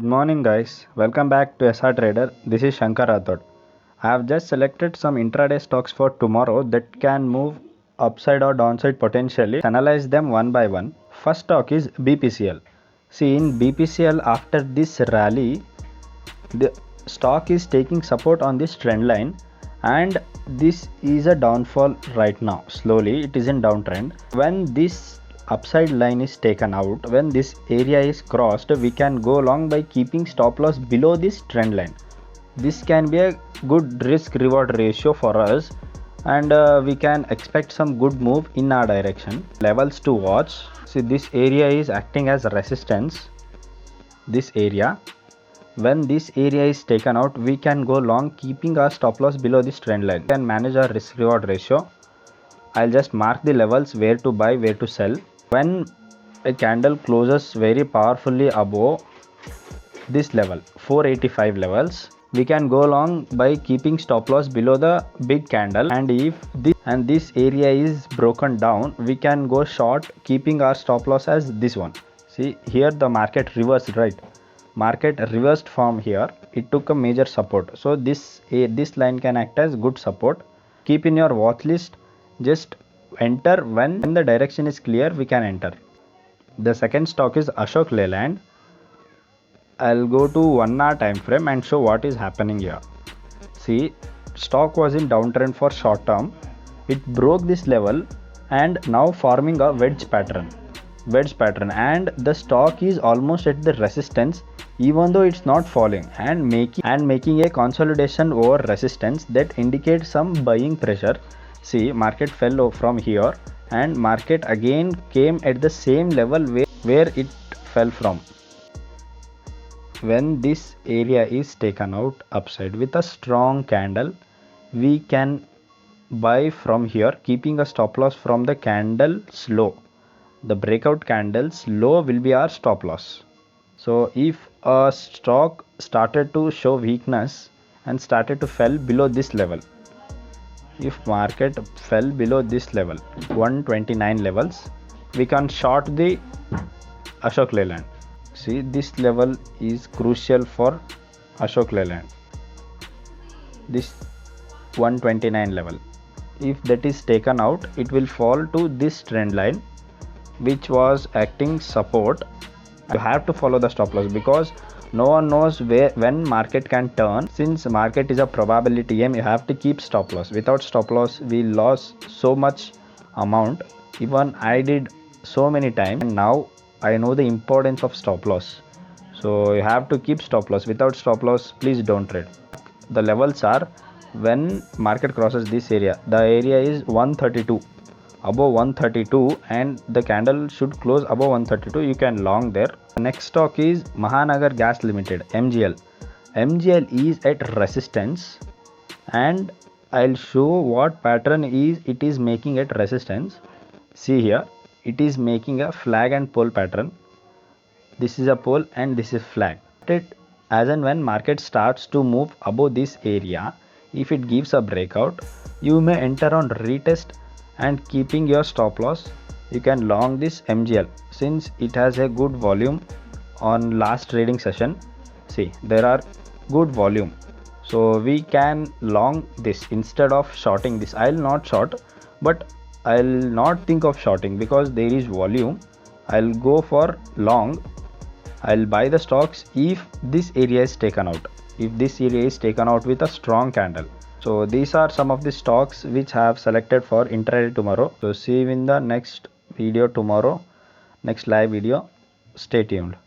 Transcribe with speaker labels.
Speaker 1: morning guys, welcome back to SR Trader. This is Shankar Rathod. I have just selected some intraday stocks for tomorrow that can move upside or downside potentially. Analyze them one by one. First stock is BPCL. See, in BPCL, after this rally, the stock is taking support on this trend line, and this is a downfall right now. Slowly it is in downtrend. When this upside line is taken out, when this area is crossed, we can go long by keeping stop loss below this trend line. This can be a good risk reward ratio for us, and we can expect some good move in our direction. Levels to watch. See, this area is acting as resistance. This area, when this area is taken out, we can go long keeping our stop loss below this trend line. We can manage our risk reward ratio. I'll just mark the levels where to buy, where to sell. When a candle closes very powerfully above this level, 485 levels, we can go long by keeping stop loss below the big candle, and if this area is broken down, we can go short keeping our stop loss as this one. See, here the market reversed, right? Market reversed from here. It took a major support, so this line can act as good support. Keep in your watch list. Just enter when the direction is clear. We can enter. The second stock is Ashok Leyland. I'll go to 1 hour time frame and show what is happening here. See, stock was in downtrend for short term. It broke this level and now forming a wedge pattern, and the stock is almost at the resistance, even though it's not falling, and making a consolidation over resistance that indicates some buying pressure. See, market fell from here and market again came at the same level where it fell from. When this area is taken out upside with a strong candle, we can buy from here, keeping a stop loss from the candle's low. The breakout candle's low will be our stop loss. So if a stock started to show weakness and started to fell below this level, if market fell below this level, 129 levels, we can short the Ashok Leyland. See, this level is crucial for Ashok Leyland, this 129 level. If that is taken out, it will fall to this trend line, which was acting support. You have to follow the stop loss because no one knows when market can turn. Since market is a probability game, you have to keep stop loss. Without stop loss, we lost so much amount. Even I did so many times, and now I know the importance of stop loss. So you have to keep stop loss. Without stop loss, please don't trade. The levels are when market crosses this area. The area is 132. Above 132, and the candle should close above 132. You can long there. The next stock is Mahanagar Gas Limited, MGL. MGL is at resistance, and I'll show what pattern it is making at resistance. See here, it is making a flag and pole pattern. This is a pole and this is flag. As and when market starts to move above this area, if it gives a breakout, you may enter on retest, and keeping your stop loss, you can long this MGL since it has a good volume on last trading session. See, there are good volume, so we can long this instead of shorting this. I'll not short, but I'll not think of shorting because there is volume. I'll go for long. I'll buy the stocks if this area is taken out, if this area is taken out with a strong candle. So these are some of the stocks which I have selected for intraday tomorrow. So see you in the next video tomorrow, next live video. Stay tuned.